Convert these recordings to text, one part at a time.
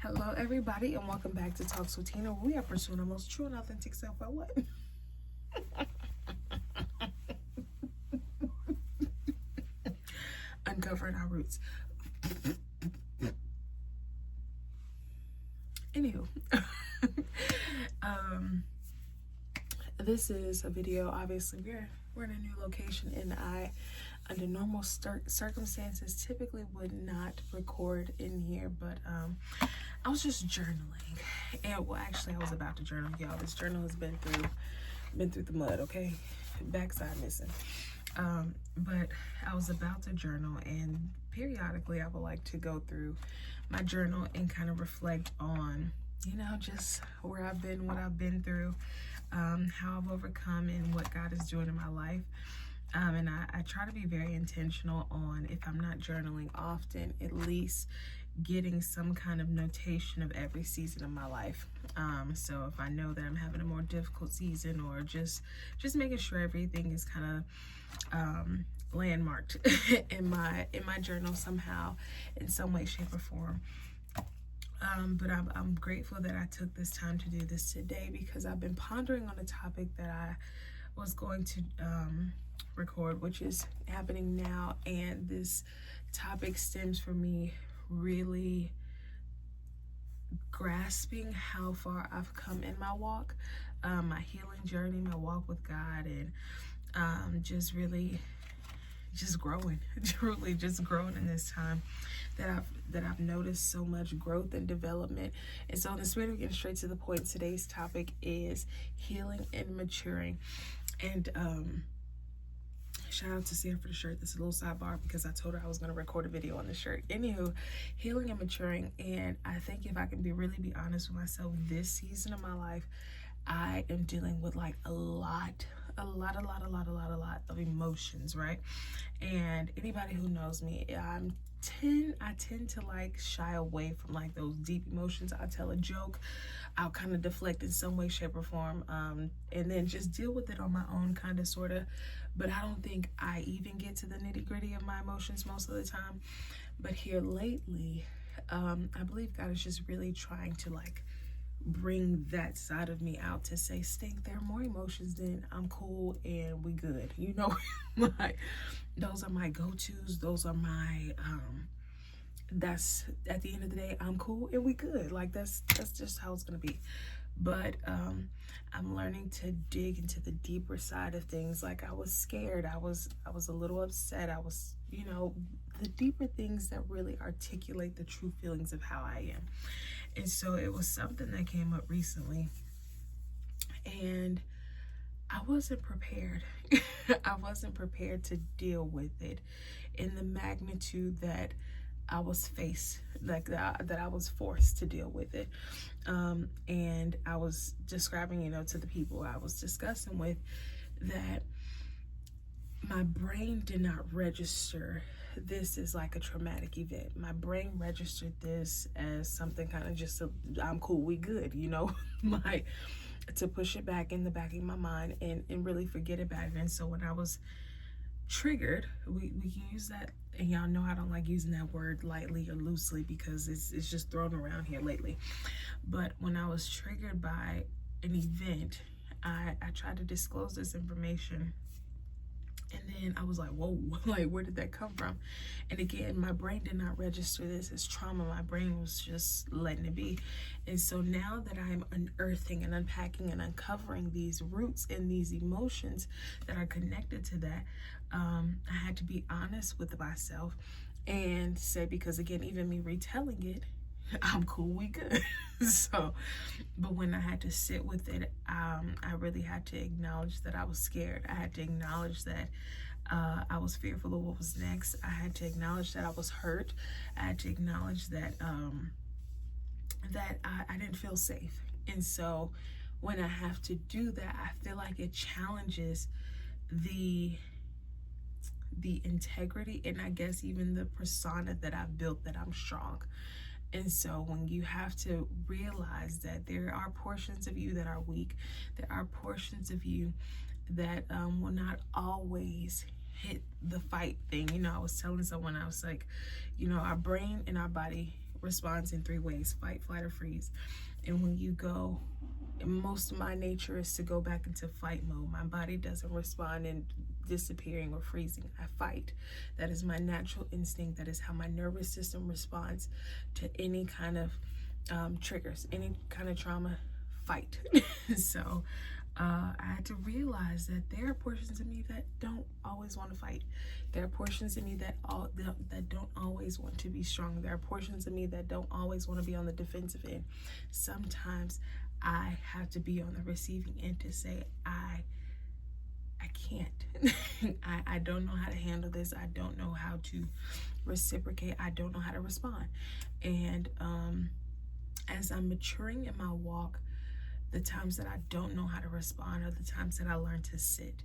Hello, everybody, and welcome back to Talks with Tina, where we are pursuing our most true and authentic self. By what? Uncovering our roots. Anywho, this is a video. Obviously, we're in a new location, and I, under normal circumstances, typically would not record in here, but I was just journaling, and well, actually, I was about to journal, y'all. This journal has been through the mud, okay, backside missing. But I was about to journal, and periodically I would like to go through my journal and kind of reflect on, just where I've been, what I've been through, how I've overcome, and what God is doing in my life. And I try to be very intentional on, if I'm not journaling often, at least getting some kind of notation of every season of my life. So if I know that I'm having a more difficult season, or just making sure everything is kind of landmarked in my journal somehow, in some way, shape, or form. But I'm grateful that I took this time to do this today, because I've been pondering on a topic that I was going to record, which is happening now, and this topic stems from me really grasping how far I've come in my walk, my healing journey, my walk with God, and just growing, truly just growing in this time that I've noticed so much growth and development. And so in the spirit of getting straight to the point, today's topic is healing and maturing. And shout out to Sam for the shirt. This is a little sidebar, because I told her I was going to record a video on the shirt. Anywho, healing and maturing. And I think if I can really be honest with myself, this season of my life, I am dealing with like a lot of emotions, right? And anybody who knows me, I tend to like shy away from like those deep emotions. I'll tell a joke, I'll kind of deflect in some way, shape, or form, and then just deal with it on my own, kind of, sort of. But I don't think I even get to the nitty gritty of my emotions most of the time. But here lately, I believe God is just really trying to like bring that side of me out, to say, Stink, there are more emotions than I'm cool and we good. Like, those are my go-tos. Those are my, that's, at the end of the day, I'm cool and we good. Like, that's just how it's going to be. But I'm learning to dig into the deeper side of things. Like, I was scared. I was a little upset. I was, the deeper things that really articulate the true feelings of how I am. And so it was something that came up recently, and I wasn't prepared. I wasn't prepared to deal with it in the magnitude that I was faced, like that I was forced to deal with it. And I was describing, to the people I was discussing with, that my brain did not register this is like a traumatic event. My brain registered this as something kind of just, I'm cool, we good, to push it back in the back of my mind and really forget about it. And so when I was triggered, we can use that, and y'all know I don't like using that word lightly or loosely, because it's just thrown around here lately. But when I was triggered by an event, I tried to disclose this information. And then I was like, whoa, like, where did that come from? And again, my brain did not register this as trauma. My brain was just letting it be. And so now that I'm unearthing and unpacking and uncovering these roots and these emotions that are connected to that, I had to be honest with myself and say, because again, even me retelling it, I'm cool, we good. So, but when I had to sit with it, I really had to acknowledge that I was scared. I had to acknowledge that I was fearful of what was next. I had to acknowledge that I was hurt. I had to acknowledge that I didn't feel safe. And so when I have to do that, I feel like it challenges the integrity, and I guess even the persona that I've built, that I'm strong. And so when you have to realize that there are portions of you that are weak, there are portions of you that will not always hit the fight thing. I was telling someone, I was like, our brain and our body responds in 3 ways: fight, flight, or freeze. And when you go, most of my nature is to go back into fight mode. My body doesn't respond in disappearing or freezing. I fight. That is my natural instinct. That is how my nervous system responds to any kind of triggers, any kind of trauma. Fight. So I had to realize that there are portions of me that don't always want to fight. There are portions of me that don't always want to be strong. There are portions of me that don't always want to be on the defensive end. Sometimes I have to be on the receiving end to say, I can't. I don't know how to handle this. I don't know how to reciprocate. I don't know how to respond. And as I'm maturing in my walk, the times that I don't know how to respond are the times that I learn to sit.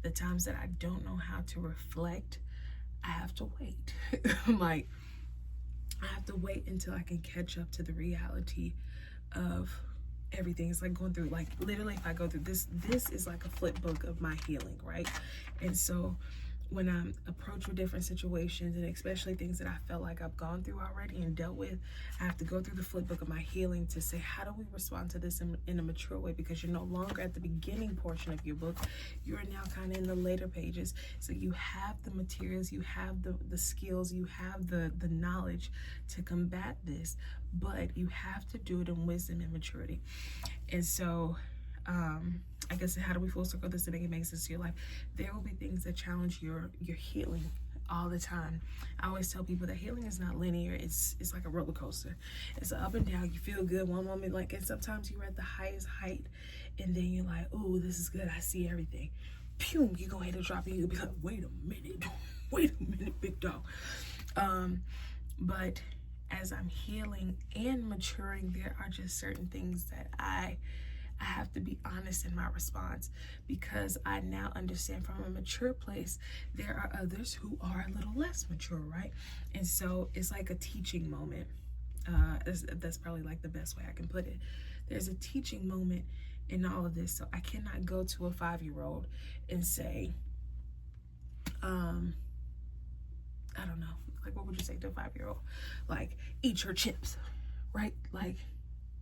The times that I don't know how to reflect, I have to wait. Like, I have to wait until I can catch up to the reality of everything. It's like going through, like, literally, if I go through this is like a flip book of my healing, right? And so when I'm approached with different situations, and especially things that I felt like I've gone through already and dealt with, I have to go through the flip book of my healing to say, how do we respond to this in a mature way? Because you're no longer at the beginning portion of your book. You're now kind of in the later pages. So you have the materials, you have the skills, you have the knowledge to combat this, but you have to do it in wisdom and maturity. And so, I guess, how do we full circle this to make it make sense to your life? There will be things that challenge your healing all the time. I always tell people that healing is not linear. It's like a roller coaster. It's up and down. You feel good one moment, like, and sometimes you're at the highest height, and then you're like, oh, this is good. I see everything. Pew, you go ahead and drop it. You'll be like, wait a minute, big dog. But as I'm healing and maturing, there are just certain things that I have to be honest in my response, because I now understand from a mature place, there are others who are a little less mature, right? And so it's like a teaching moment. That's probably like the best way I can put it. There's a teaching moment in all of this. So I cannot go to a 5-year-old and say, I don't know, like, what would you say to a 5-year-old? Like, eat your chips, right? Like,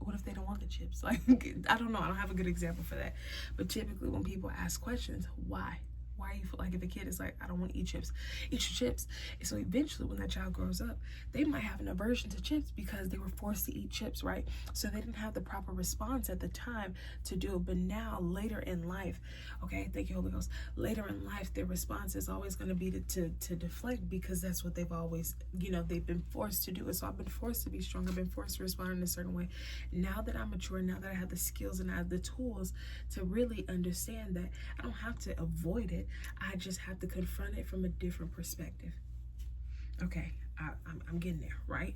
what if they don't want the chips? Like, I don't know. I don't have a good example for that. But typically when people ask questions, why? Why are you, like, if a kid is like, I don't want to eat chips, eat your chips. And so eventually when that child grows up, they might have an aversion to chips because they were forced to eat chips, right? So they didn't have the proper response at the time to do it. But now, later in life, okay, thank you, Holy Ghost, later in life, their response is always going to be to deflect, because that's what they've always, they've been forced to do it. So I've been forced to be strong. I've been forced to respond in a certain way. Now that I'm mature, now that I have the skills and I have the tools to really understand that I don't have to avoid it. I just have to confront it from a different perspective. Okay, I'm getting there, right?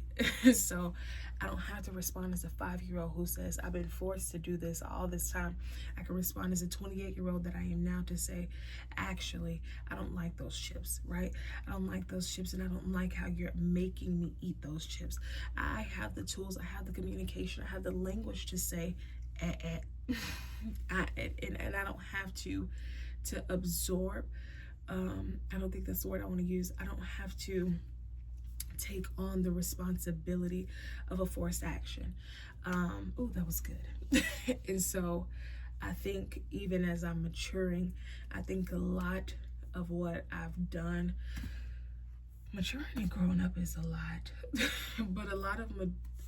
So I don't have to respond as a 5-year-old who says, I've been forced to do this all this time. I can respond as a 28-year-old that I am now to say, actually, I don't like those chips, right? I don't like those chips, and I don't like how you're making me eat those chips. I have the tools, I have the communication, I have the language to say, and I don't have to absorb. I don't think that's the word I want to use. I don't have to take on the responsibility of a forced action. Oh, that was good. And so I think even as I'm maturing, I think a lot of what I've done, maturing and growing up is a lot, but a lot of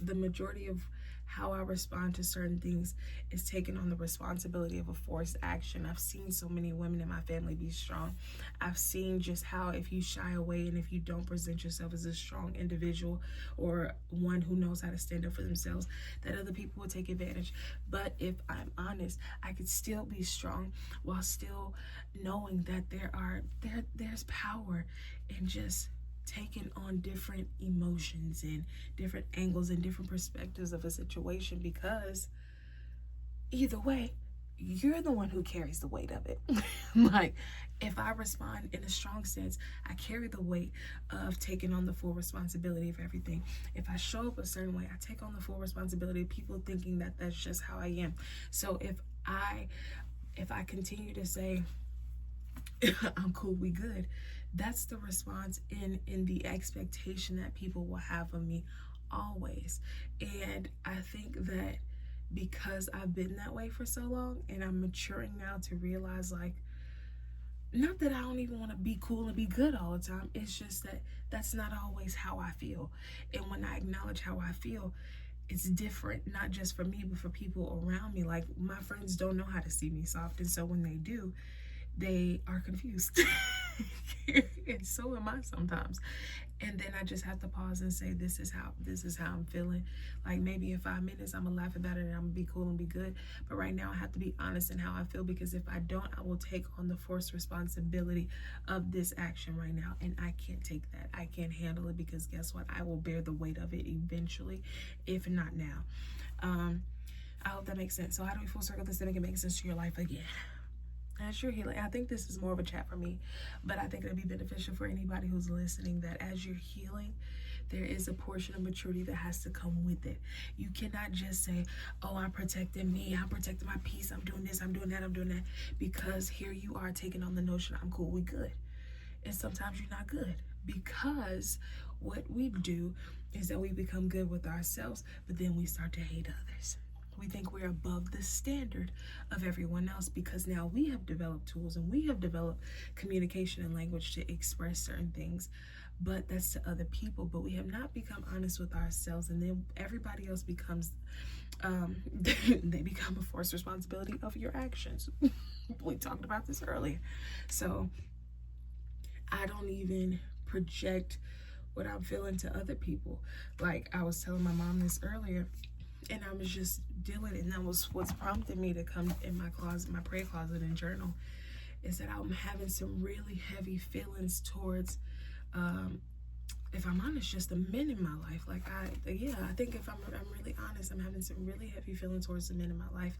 the majority of how I respond to certain things is taking on the responsibility of a forced action. I've seen so many women in my family be strong. I've seen just how if you shy away and if you don't present yourself as a strong individual or one who knows how to stand up for themselves, that other people will take advantage. But if I'm honest, I could still be strong while still knowing that there's power in just taking on different emotions and different angles and different perspectives of a situation, because either way, you're the one who carries the weight of it. Like, if I respond in a strong sense, I carry the weight of taking on the full responsibility of everything. If I show up a certain way, I take on the full responsibility of people thinking that that's just how I am. So if I continue to say, I'm cool, we good, that's the response in the expectation that people will have of me always. And I think that because I've been that way for so long, and I'm maturing now to realize, like, not that I don't even want to be cool and be good all the time. It's just that that's not always how I feel. And when I acknowledge how I feel, it's different, not just for me, but for people around me. Like, my friends don't know how to see me soft. And so when they do, they are confused. And so am I sometimes. And then I just have to pause and say, this is how I'm feeling. Like, maybe in 5 minutes I'm gonna laugh about it and I'm gonna be cool and be good. But right now I have to be honest in how I feel, because if I don't, I will take on the forced responsibility of this action right now. And I can't take that. I can't handle it, because guess what? I will bear the weight of it eventually, if not now. I hope that makes sense. So how do we full circle this to make it make sense to your life again? As you're healing, I think this is more of a chat for me, but I think it'll be beneficial for anybody who's listening, that as you're healing, there is a portion of maturity that has to come with it. You cannot just say, oh, I'm protecting me, I'm protecting my peace, I'm doing this, I'm doing that, I'm doing that, because here you are taking on the notion, I'm cool, we good. And sometimes you're not good, because what we do is that we become good with ourselves, but then we start to hate others. We think we're above the standard of everyone else, because now we have developed tools and we have developed communication and language to express certain things, but that's to other people. But we have not become honest with ourselves, and then everybody else becomes, they become a forced responsibility of your actions. We talked about this earlier. So I don't even project what I'm feeling to other people. Like, I was telling my mom this earlier, and I was just dealing, and that was what's prompted me to come in my closet, my prayer closet, and journal, is that I'm having some really heavy feelings towards, if I'm honest, just the men in my life. Like, I think if I'm really honest, I'm having some really heavy feelings towards the men in my life.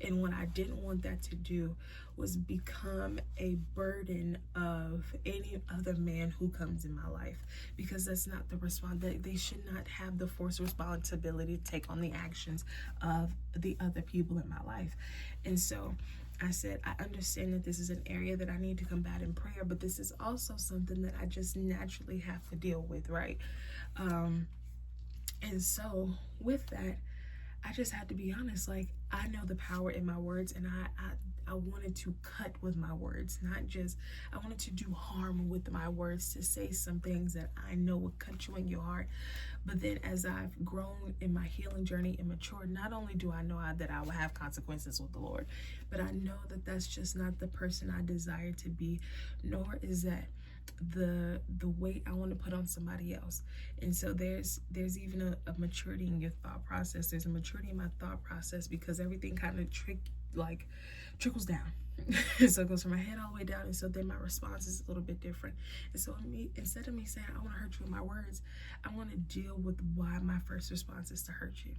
And what I didn't want that to do was become a burden of any other man who comes in my life, because that's not the they should not have the forced responsibility to take on the actions of the other people in my life. And so I said, I understand that this is an area that I need to combat in prayer, but this is also something that I just naturally have to deal with, right? And so with that, I just had to be honest. Like, I know the power in my words, and I wanted to cut with my words, not just, I wanted to do harm with my words, to say some things that I know would cut you in your heart. But then as I've grown in my healing journey and matured, not only do I know that I will have consequences with the Lord, but I know that that's just not the person I desire to be, nor is that the weight I want to put on somebody else. And so there's even a maturity in your thought process. There's a maturity in my thought process, because everything kind of trickles down. So it goes from my head all the way down, and so then my response is a little bit different. And so instead of me saying I want to hurt you with my words, I want to deal with why my first response is to hurt you.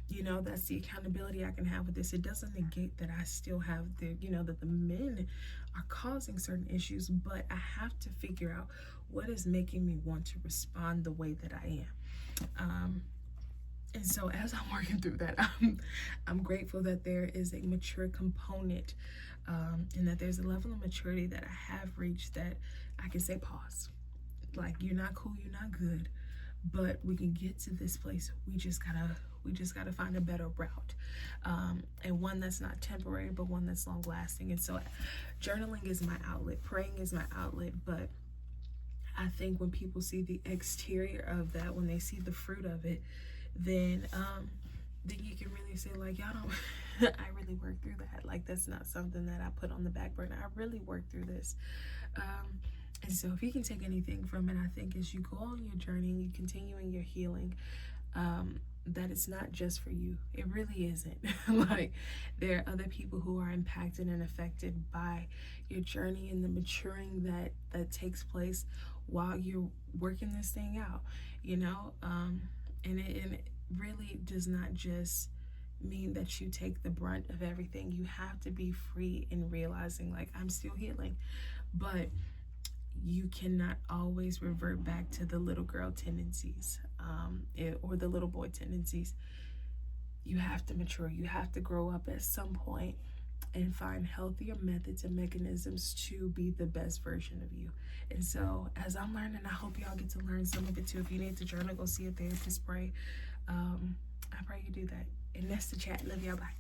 You know, that's the accountability I can have with this. It doesn't negate that I still have that the men are causing certain issues, but I have to figure out what is making me want to respond the way that I am. And so as I'm working through that, I'm grateful that there is a mature component, and that there's a level of maturity that I have reached, that I can say pause. Like, you're not cool, you're not good, but we can get to this place. We just gotta find a better route, and one that's not temporary, but one that's long lasting. And so journaling is my outlet, praying is my outlet. But I think when people see the exterior of that, when they see the fruit of it, then you can really say, like, y'all don't I really worked through that. Like, that's not something that I put on the back burner. I really worked through this. And so if you can take anything from it, I think as you go on your journey, you continue in your healing, that it's not just for you. It really isn't. Like, there are other people who are impacted and affected by your journey and the maturing that takes place while you're working this thing out, and it really does not just mean that you take the brunt of everything. You have to be free in realizing, like, I'm still healing, but you cannot always revert back to the little girl tendencies, or the little boy tendencies. You have to mature. You have to grow up at some point. and find healthier methods and mechanisms to be the best version of you. And so as I'm learning, I hope y'all get to learn some of it too. If you need to journal, go see a therapist, pray. I pray you do that. And that's the chat. Love y'all. Bye.